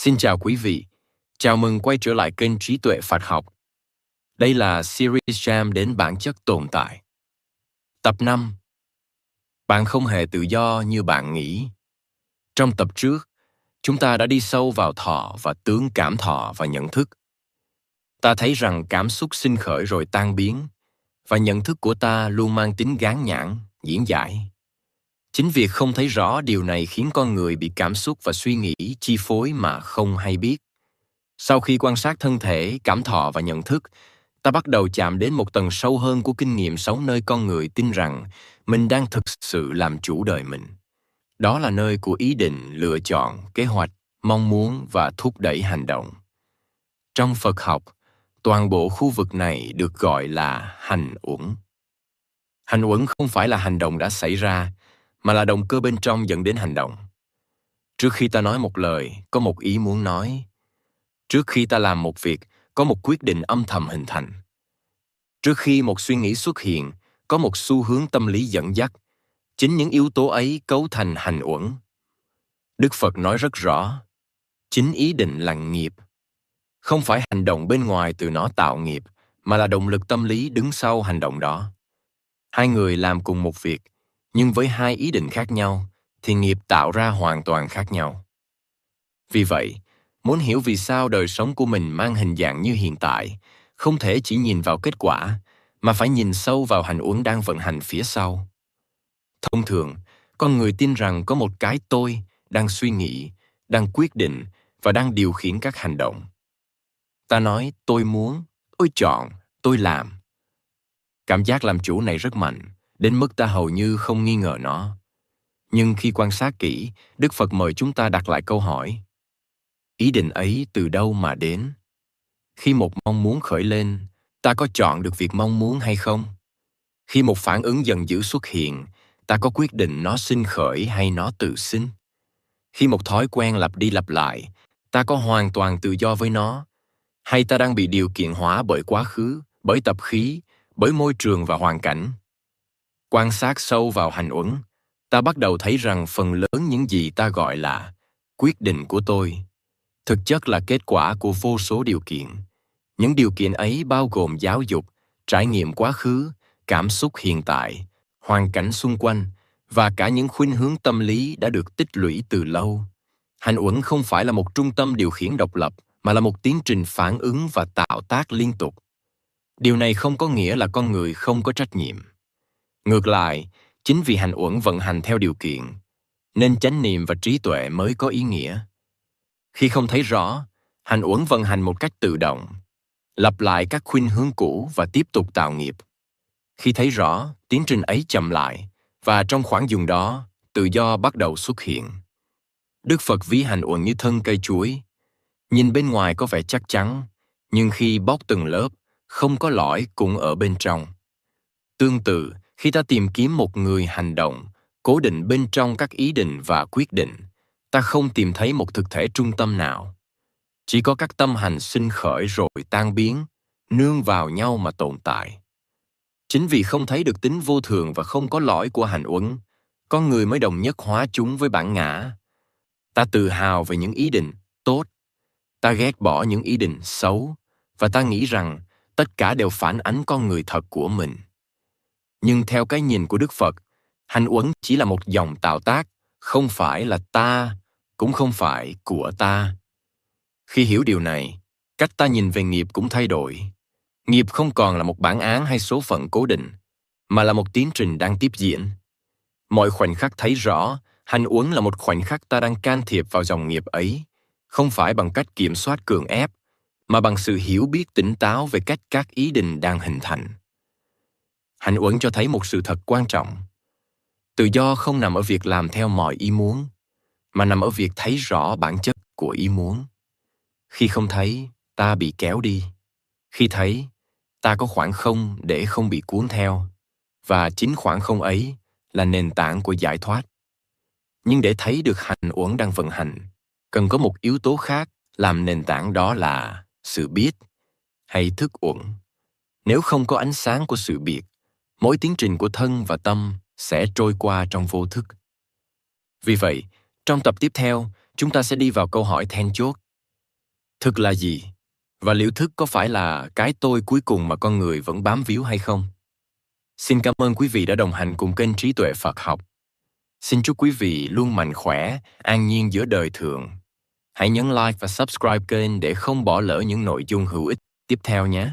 Xin chào quý vị, chào mừng quay trở lại kênh Trí Tuệ Phật Học. Đây là series jam đến bản chất tồn tại. Tập 5. Bạn không hề tự do như bạn nghĩ. Trong tập trước, chúng ta đã đi sâu vào thọ và tướng cảm thọ và nhận thức. Ta thấy rằng cảm xúc sinh khởi rồi tan biến, và nhận thức của ta luôn mang tính gán nhãn, diễn giải. Chính việc không thấy rõ điều này khiến con người bị cảm xúc và suy nghĩ chi phối mà không hay biết. Sau khi quan sát thân thể, cảm thọ và nhận thức, ta bắt đầu chạm đến một tầng sâu hơn của kinh nghiệm sống nơi con người tin rằng mình đang thực sự làm chủ đời mình. Đó là nơi của ý định, lựa chọn, kế hoạch, mong muốn và thúc đẩy hành động. Trong Phật học, toàn bộ khu vực này được gọi là hành uẩn. Hành uẩn không phải là hành động đã xảy ra, mà là động cơ bên trong dẫn đến hành động. Trước khi ta nói một lời, có một ý muốn nói. Trước khi ta làm một việc, có một quyết định âm thầm hình thành. Trước khi một suy nghĩ xuất hiện, có một xu hướng tâm lý dẫn dắt. Chính những yếu tố ấy cấu thành hành uẩn. Đức Phật nói rất rõ, chính ý định là nghiệp. Không phải hành động bên ngoài từ nó tạo nghiệp, mà là động lực tâm lý đứng sau hành động đó. Hai người làm cùng một việc, nhưng với hai ý định khác nhau, thì nghiệp tạo ra hoàn toàn khác nhau. Vì vậy, muốn hiểu vì sao đời sống của mình mang hình dạng như hiện tại, không thể chỉ nhìn vào kết quả, mà phải nhìn sâu vào hành uẩn đang vận hành phía sau. Thông thường, con người tin rằng có một cái tôi đang suy nghĩ, đang quyết định và đang điều khiển các hành động. Ta nói tôi muốn, tôi chọn, tôi làm. Cảm giác làm chủ này rất mạnh, đến mức ta hầu như không nghi ngờ nó. Nhưng khi quan sát kỹ, Đức Phật mời chúng ta đặt lại câu hỏi. Ý định ấy từ đâu mà đến? Khi một mong muốn khởi lên, ta có chọn được việc mong muốn hay không? Khi một phản ứng giận dữ xuất hiện, ta có quyết định nó sinh khởi hay nó tự sinh? Khi một thói quen lặp đi lặp lại, ta có hoàn toàn tự do với nó? Hay ta đang bị điều kiện hóa bởi quá khứ, bởi tập khí, bởi môi trường và hoàn cảnh? Quan sát sâu vào hành uẩn, ta bắt đầu thấy rằng phần lớn những gì ta gọi là quyết định của tôi thực chất là kết quả của vô số điều kiện. Những điều kiện ấy bao gồm giáo dục, trải nghiệm quá khứ, cảm xúc hiện tại, hoàn cảnh xung quanh và cả những khuynh hướng tâm lý đã được tích lũy từ lâu. Hành uẩn không phải là một trung tâm điều khiển độc lập, mà là một tiến trình phản ứng và tạo tác liên tục. Điều này không có nghĩa là con người không có trách nhiệm. Ngược lại, chính vì hành uẩn vận hành theo điều kiện, nên chánh niệm và trí tuệ mới có ý nghĩa. Khi không thấy rõ, hành uẩn vận hành một cách tự động, lặp lại các khuynh hướng cũ và tiếp tục tạo nghiệp. Khi thấy rõ, tiến trình ấy chậm lại, và trong khoảng vùng đó, tự do bắt đầu xuất hiện. Đức Phật ví hành uẩn như thân cây chuối. Nhìn bên ngoài có vẻ chắc chắn, nhưng khi bóc từng lớp, không có lõi cũng ở bên trong. Tương tự, khi ta tìm kiếm một người hành động, cố định bên trong các ý định và quyết định, ta không tìm thấy một thực thể trung tâm nào. Chỉ có các tâm hành sinh khởi rồi tan biến, nương vào nhau mà tồn tại. Chính vì không thấy được tính vô thường và không có lõi của hành uẩn, con người mới đồng nhất hóa chúng với bản ngã. Ta tự hào về những ý định tốt, ta ghét bỏ những ý định xấu, và ta nghĩ rằng tất cả đều phản ánh con người thật của mình. Nhưng theo cái nhìn của Đức Phật, hành uẩn chỉ là một dòng tạo tác, không phải là ta, cũng không phải của ta. Khi hiểu điều này, cách ta nhìn về nghiệp cũng thay đổi. Nghiệp không còn là một bản án hay số phận cố định, mà là một tiến trình đang tiếp diễn. Mọi khoảnh khắc thấy rõ, hành uẩn là một khoảnh khắc ta đang can thiệp vào dòng nghiệp ấy, không phải bằng cách kiểm soát cưỡng ép, mà bằng sự hiểu biết tỉnh táo về cách các ý định đang hình thành. Hành uẩn cho thấy một sự thật quan trọng. Tự do không nằm ở việc làm theo mọi ý muốn, mà nằm ở việc thấy rõ bản chất của ý muốn. Khi không thấy, ta bị kéo đi. Khi thấy, ta có khoảng không để không bị cuốn theo, và chính khoảng không ấy là nền tảng của giải thoát. Nhưng để thấy được hành uẩn đang vận hành, cần có một yếu tố khác làm nền tảng, đó là sự biết hay thức uẩn. Nếu không có ánh sáng của sự biết, mỗi tiến trình của thân và tâm sẽ trôi qua trong vô thức. Vì vậy, trong tập tiếp theo, chúng ta sẽ đi vào câu hỏi then chốt. Thực là gì? Và liệu thức có phải là cái tôi cuối cùng mà con người vẫn bám víu hay không? Xin cảm ơn quý vị đã đồng hành cùng kênh Trí Tuệ Phật Học. Xin chúc quý vị luôn mạnh khỏe, an nhiên giữa đời thường. Hãy nhấn like và subscribe kênh để không bỏ lỡ những nội dung hữu ích tiếp theo nhé.